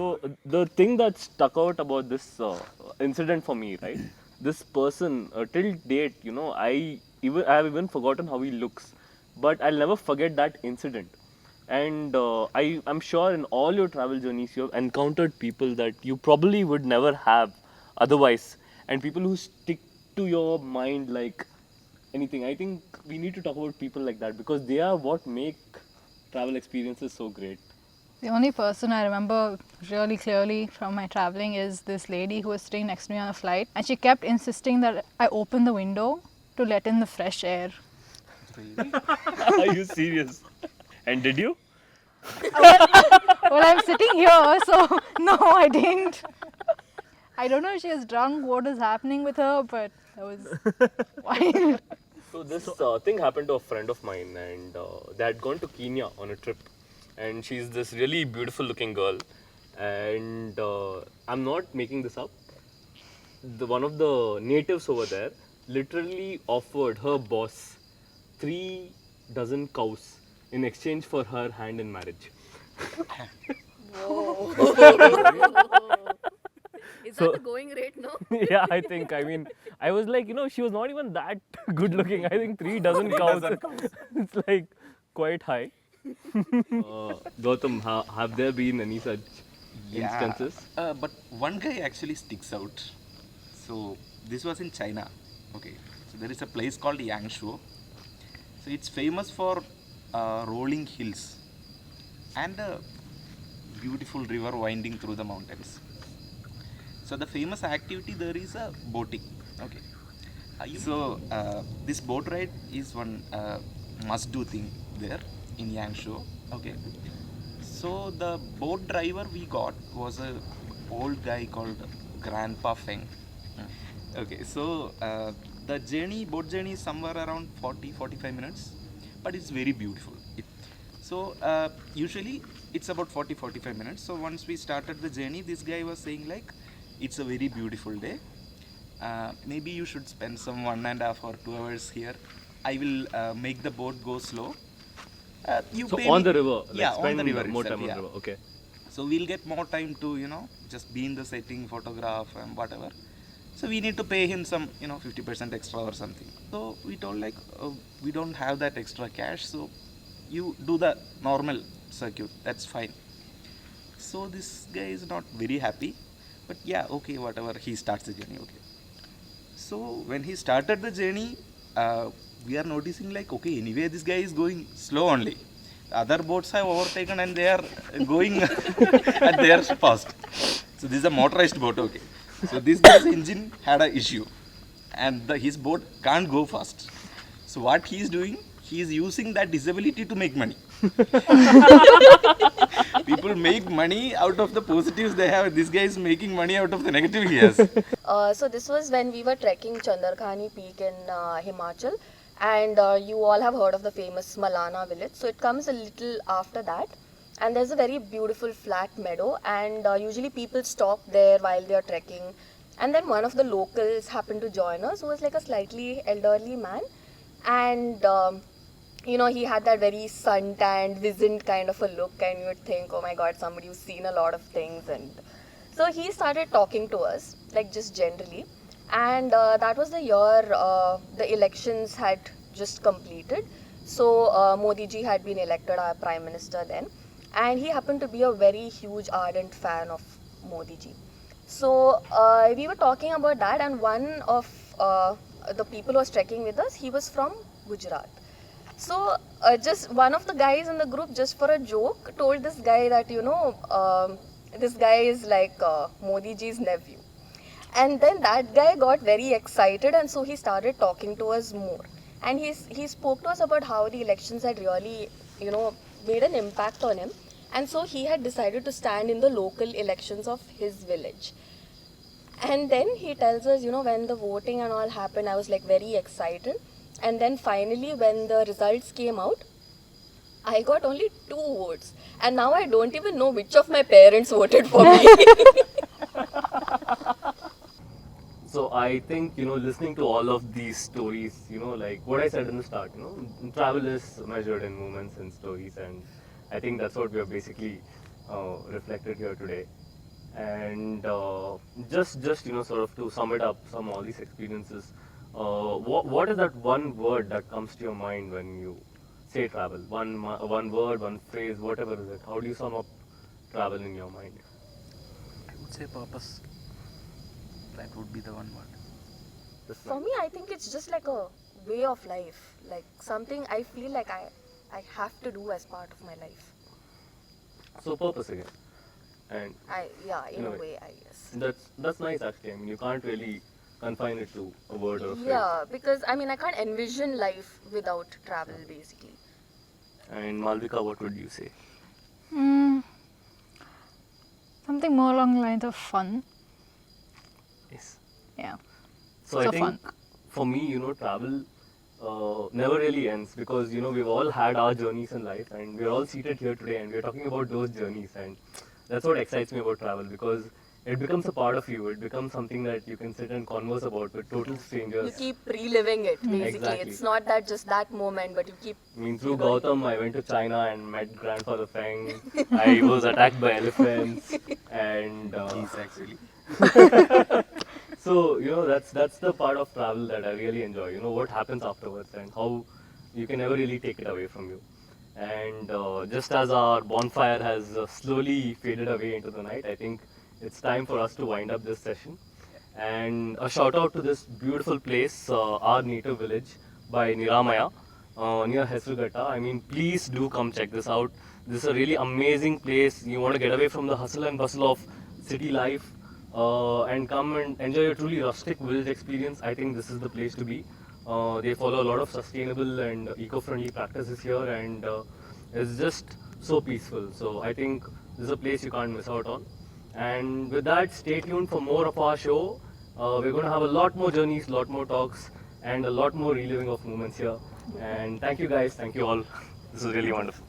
So the thing that stuck out about this incident for me, right? This person till date, I have even forgotten how he looks, but I'll never forget that incident. And I'm sure in all your travel journeys you have encountered people that you probably would never have otherwise, and people who stick to your mind like anything. I think we need to talk about people like that because they are what make travel experiences so great. The only person I remember really clearly from my traveling is this lady who was sitting next to me on a flight, and she kept insisting that I open the window to let in the fresh air. Really? Are you serious? And did you? Well, I'm sitting here, so no, I didn't. I don't know if she was drunk, what is happening with her, but that was wild. So this thing happened to a friend of mine, and they had gone to Kenya on a trip, and she's this really beautiful looking girl, and I'm not making this up. One of the natives over there literally offered her boss 3 dozen cows in exchange for her hand in marriage. Is So- that the going rate now? Yeah, I think. I mean, I was like, she was not even that good looking. I think 3 dozen cows. It's like quite high. Gautam, have there been any such instances? But one guy actually sticks out. So this was in China. Okay. So there is a place called Yangshuo. So it's famous for rolling hills and a beautiful river winding through the mountains. So the famous activity there is a boating. Okay. So this boat ride is one must-do thing there in Yangshuo. Okay. So the boat driver we got was a old guy called Grandpa Feng. Okay, so the boat journey is somewhere around 40-45 minutes, but it's very beautiful. So usually it's about 40-45 minutes. So once we started the journey, this guy was saying like, it's a very beautiful day. Maybe you should spend some 1.5 or 2 hours here. I will make the boat go slow. You So pay on me- the river, like yeah, on spend the river more itself, time on yeah. the river. Okay. So we'll get more time to just be in the setting, photograph and whatever. So we need to pay him some 50% extra or something. So we told like we don't have that extra cash, so you do the normal circuit. That's fine. So this guy is not very happy, but yeah, okay, whatever. He starts the journey. Okay. So when he started the journey, we are noticing like, okay, anyway, this guy is going slow only. The other boats have overtaken and they are going at their fast. So this is a motorized boat, okay. So this guy's engine had an issue, and his boat can't go fast. So what he is doing, he is using that disability to make money. People make money out of the positives they have. This guy is making money out of the negative he has. So this was when we were trekking Chandarkhani Peak in Himachal, and you all have heard of the famous Malana village. So it comes a little after that, and there's a very beautiful flat meadow, and usually people stop there while they are trekking. And then one of the locals happened to join us, who was like a slightly elderly man, and he had that very sun-tanned, wizened kind of a look, and you would think, oh my god, somebody who's seen a lot of things. And so he started talking to us, like just generally. And that was the year the elections had just completed. So Modi ji had been elected our prime minister then. And he happened to be a very huge, ardent fan of Modi ji. So we were talking about that, and one of the people who was trekking with us, he was from Gujarat. So just one of the guys in the group, just for a joke, told this guy that this guy is like Modi ji's nephew. And then that guy got very excited, and so he started talking to us more. And he spoke to us about how the elections had really made an impact on him. And so he had decided to stand in the local elections of his village. And then he tells us, when the voting and all happened, I was like very excited. And then finally, when the results came out, I got only 2 votes. And now I don't even know which of my parents voted for me. So I think, listening to all of these stories, like what I said in the start, travel is measured in moments and stories, and I think that's what we have basically reflected here today. And just sort of to sum it up, sum all these experiences, what is that one word that comes to your mind when you say travel? One word, one phrase, whatever is it. How do you sum up travel in your mind? I would say purpose. That would be the one word. Just For like- me, I think it's just like a way of life, like something I feel like I have to do as part of my life. So purpose again, and In In a a way. way, I guess. that's nice actually. I mean, you can't really confine it to a word or a phrase. Yeah, because I mean, I can't envision life without travel, basically. And Malvika, what would you say? Mm, something more along the lines of fun. Yes. Yeah. So I So think fun. for me, travel never really ends because we've all had our journeys in life, and we're all seated here today, and we're talking about those journeys, and that's what excites me about travel because it becomes a part of you. It becomes something that you can sit and converse about with total You strangers. keep reliving it, basically. Exactly. It's not that just that moment, but you keep. I mean, through Gautam, I went to China and met Grandfather Feng. I was attacked by elephants, and Geese actually. so that's the part of travel that I really enjoy. What happens afterwards and how you can never really take it away from you. And just as our bonfire has slowly faded away into the night, I think it's time for us to wind up this session. And a shout out to this beautiful place, our native village by Niramaya, near Hesrughatta. I mean, please do come check this out. This is a really amazing place. You want to get away from the hustle and bustle of city life and come and enjoy a truly rustic village experience. I think this is the place to be. They follow a lot of sustainable and eco-friendly practices here, and it's just so peaceful. So I think this is a place you can't miss out on. And with that, stay tuned for more of our show. We're going to have a lot more journeys, lot more talks, and a lot more reliving of moments here. And thank you guys, thank you all. This is really wonderful.